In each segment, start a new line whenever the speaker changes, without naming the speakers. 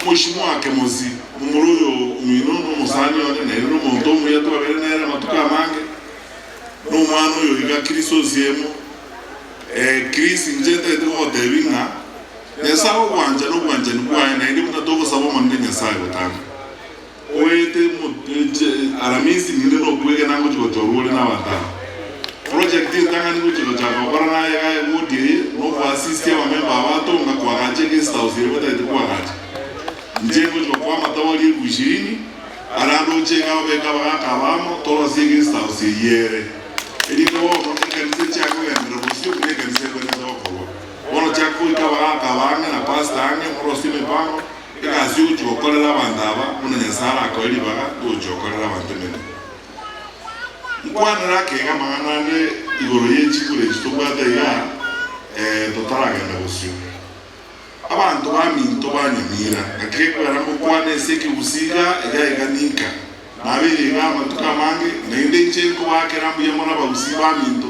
Mheshimiwa wake mozi mumuruyo minuno musani one na iro muntu muya twabere nera matuka mange no mwana yo iga Kristo ziemo Chris njete to devinga nesawo kwanja no kwanja ni kwa na ndi mutatogo sabo mande nyasaye botanga oete mu aramisi ngine no kwege nango chotobole na bata project tanga ni kuchilo chako barana ya ngudi no kwa assist ya member abato ngakwa gache guest house ile bata kwa gache njengo chokwa matawali kushini arando chenga obeka bakabamo tolo guest house yere eliko no kanise chako ya ndrobusio kule kanise kwenda zoko bono chako ikabanga na pastor ange morosime pango ikazi uchokolera bandaba muna nyasara akoeli baga uchokolera bantemene mkwana rake kama anane igoro yechikure chitobata ya totaraga na usio abantu baminto banyamira ngakekwera mukwane seki usiga iganika nabiri ngama tukamange nende ncheko bakera mbuye mona babusi baminto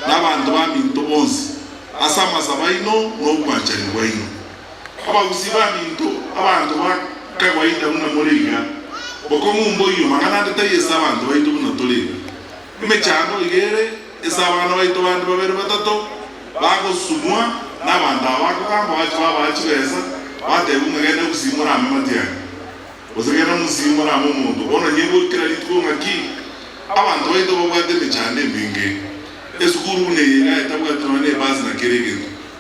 nabantu baminto bonzi asama sabaino no kwachani waino ababusi baminto abantu bakagwaida muna muriga bokomu mboyo mangana ndetayesa abantu baito muna tolera imechano igere esabana baito bantu babere batato bako sumwa n'abantu abakamba bachibeza batebu ngene kusimura amamatiani uzagera musimura amumuntu bona nyego kira litwonga ki abantu baito babwate mechane mbinge esukuru ne yega etabwa tone base na kerege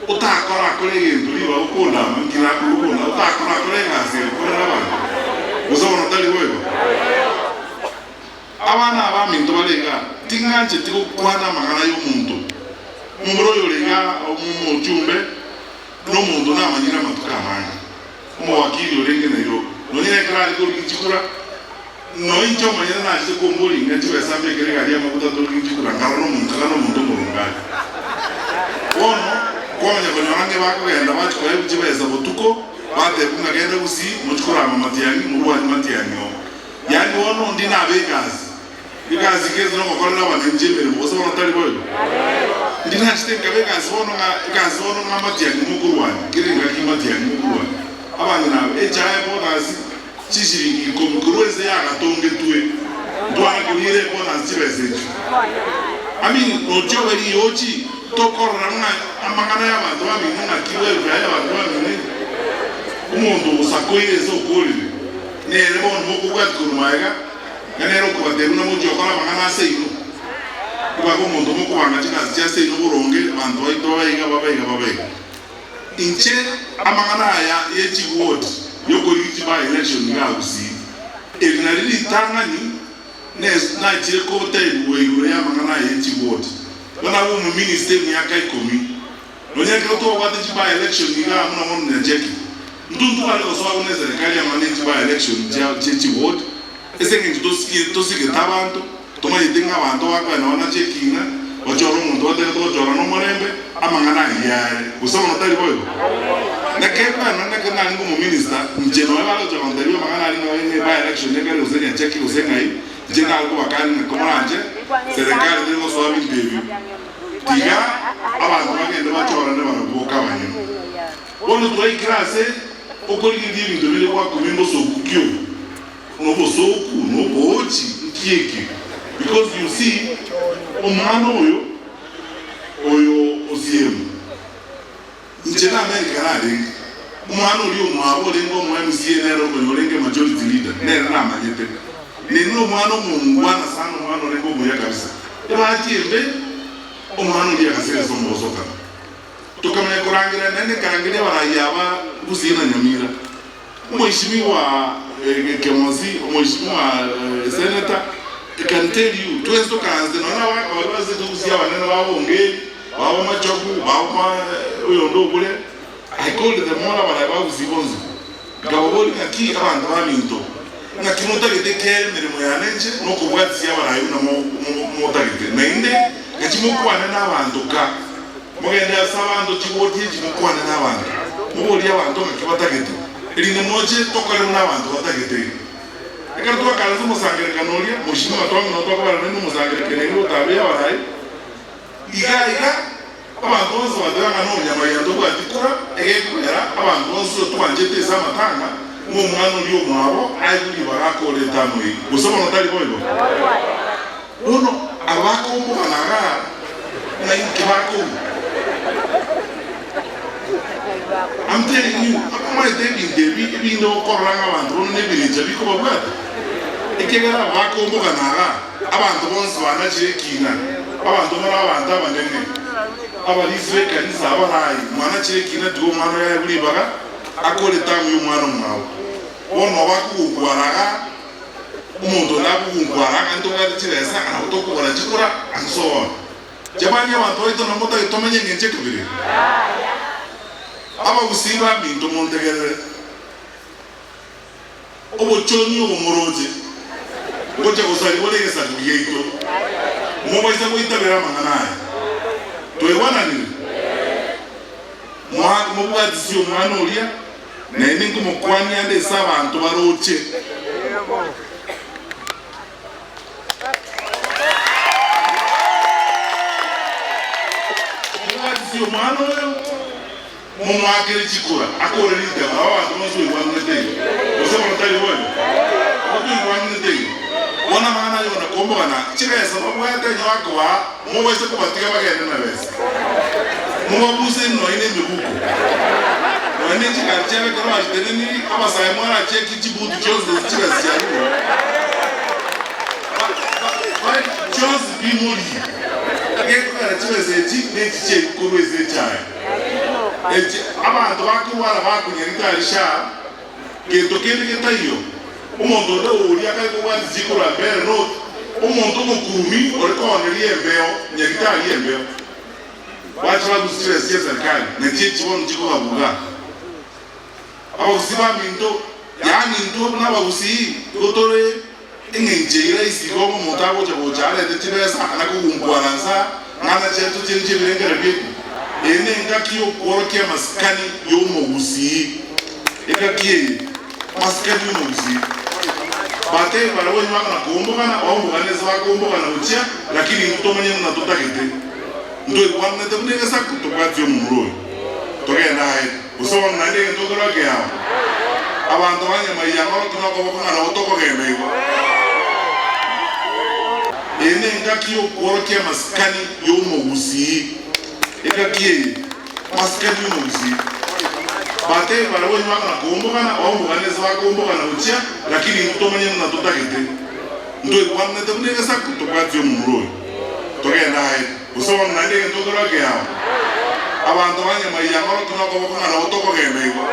utakora kolege tuliba ukona mkira ukona utakora kolege asiri kora abantu uzabona tali wewe abana abaminto balega tinganje tikukwana magana y'omuntu mumuro yolega omumu chumbe no muntu namanyira matuka amanga mu wakili olenge nayo nonyine krali ko kichikura no incho manyira na se komboli ngati besambe kere galia mabuta to kichikura ngaro muntu kana muntu murungaje ono kwanya banyange bako yenda bacho kwa kujibeza botuko bate kunga genda kusi muchikura mamatiani muruwa matiani yani ono ndina begazi because kezo no kokola banenjemere boso banatali boyo ndina chitenga begazi ono ngamatiani mukuruwani kiringa kimatiani mukuruwani abana na echaye bonus chishiriki komkuruweze yakatonge tuwe ndwana kunire bonus chibezechu nojo bari yochi tokorra amangana y'abantu babintu nakiwe bya y'abantu babintu umuntu usakoire zo kuri nere bono mukugaturumaga nero kubateru no mujo kora mangana seino kuba ko umuntu mukubanga chikazi cya seino buronge abantu baito bayiga inche amangana ya yechi ward yokori kiba election ngabusi elinalili tangani na chire ko hotel we ya mangana yechi ward bana wo mu minister mu yakai komi no nyaka to wa de ba election nga muna mo na jeki ndundu wale ko so ne serikali ya manage ba election ya chechi ward esenge to sike tabantu to ma yitinga abantu bakwa na wana cheki na ochoro muntu wa de to jora no morembe amangana ya usoma tali boyo na keba na kana ngo mu minister nje no wala to ndariyo mangana ali no ba election ne kale usenya cheki usenga hii jina algo bakani na komanje serikali ndio so abi bebi tiga abantu bagenda bachora ne barabuka banyu bono twai classe okori ngidi ndo bile kwa kumimbo so kukyo no bosoku no bochi kieki because you see omwana oyo osiemu nchena America nade omwana oli omwabo lengo mwa MCA nero ko lenge majority leader nero na manyete nino omwana omungwana sana omwana lengo moya kabisa ebati embe omwana oli akasere so mbosoka tukamenya kurangira nene karangira barayaba kuzina nyamira umheshimiwa Kemozi umheshimiwa senator I can tell you twesto kanze nona wabaze tukusia banene babonge baba machoku baba uyondo bule I called them all about uzibonzo gaboboli ngaki abantu baminto ngakimuta gete kere mirimo yanenje no kubwatsi yabarayo na mo tagite nende ngakimukwana n'abantu ka mugende asabando kiboti kimukwana n'abantu muboli abantu ngakibatagite eline moje tokole n'abantu batagite ekara twakalaza musangere kanolia mushima twangu no twakabara nene musangere kenero tabiya barayi iga abantu bose badanga no nyama yandu batikura egekwera abantu bose twanje tesa matanga umwana uri omwabo ayikuli bakakole tamwe usoma notali boyo uno abakombo banaga na ikibako. I'm telling you, I'm telling you, we know Koranga and Run Village, we come about. It came out of Baco Boganaga, about the ones who are not shaking, about the Mara and then about this week and Savana, Manachi, to Mara Libaga, I call it time you man now. One Novaku, Guaraga, Mondonabu, Guaraga, and to get Chilesa, and Autoko, and so on. Jamania and Toyton and Mota Tommy and Jacobi. Aba usiba bintu montegere obo choni omoroje ngoja kusali wale yesa kuyeito mwa isa kuitabera manganaye toewana ni mwa mubwa zisio mwana olia na ene nkumukwani ande saba antu baroche mubwa zisio mwana olia Mama akere chikura akore lita awa tomaso iwanete osema mtali wone otu iwanete ona maana yona kombo kana chika ya sababu ya tanyo wako wa mwa isa kubatika bagenda na bese mwa buse no ine mebuko wane chika chebe kama ajiteneni kama sai mwana cheki chibutu chose chika siaru chose bimoli akeko kana chebe seji ne chiche kurwe zechai abantu bakuwara bakunyerita alisha gento kende ketayo umuntu ndo uri akaiko wazikura mbere no umuntu mukumi oriko oneriye mbeo nyerita aliye mbeo wachira kusitira siya serikali netie chibono chiko babuga abo kusiba minto yani ndo na babusi gotore ingenjeira isiko umuntu abo chabochale tetibesa anakukumbwaranza ngana chetu chenje birengera byeku ene ngakio kworokia maskani yomugusi ekakie maskani yomugusi bate barawe nywa na kuombokana au muganeza bakombokana uchia lakini mtomanye na tutakete ndo ikwanne tebunega saku tokatyo mumuro togenda hai usowa nande ntokora ke hawo abantu banye mayangoro tunakobokana otoko gemego ene ngakio kworokia maskani yomugusi ekakie maskani yomugusi bate barawe nywa na kuombokana au muganeza bakombokana uchia lakini mtomanye na tutakete ndo ikwanne tebunega saku tokatyo mumuro togenda hai usowa nande ntokora ke hawo abantu banye mayangoro tunakobokana otoko gemego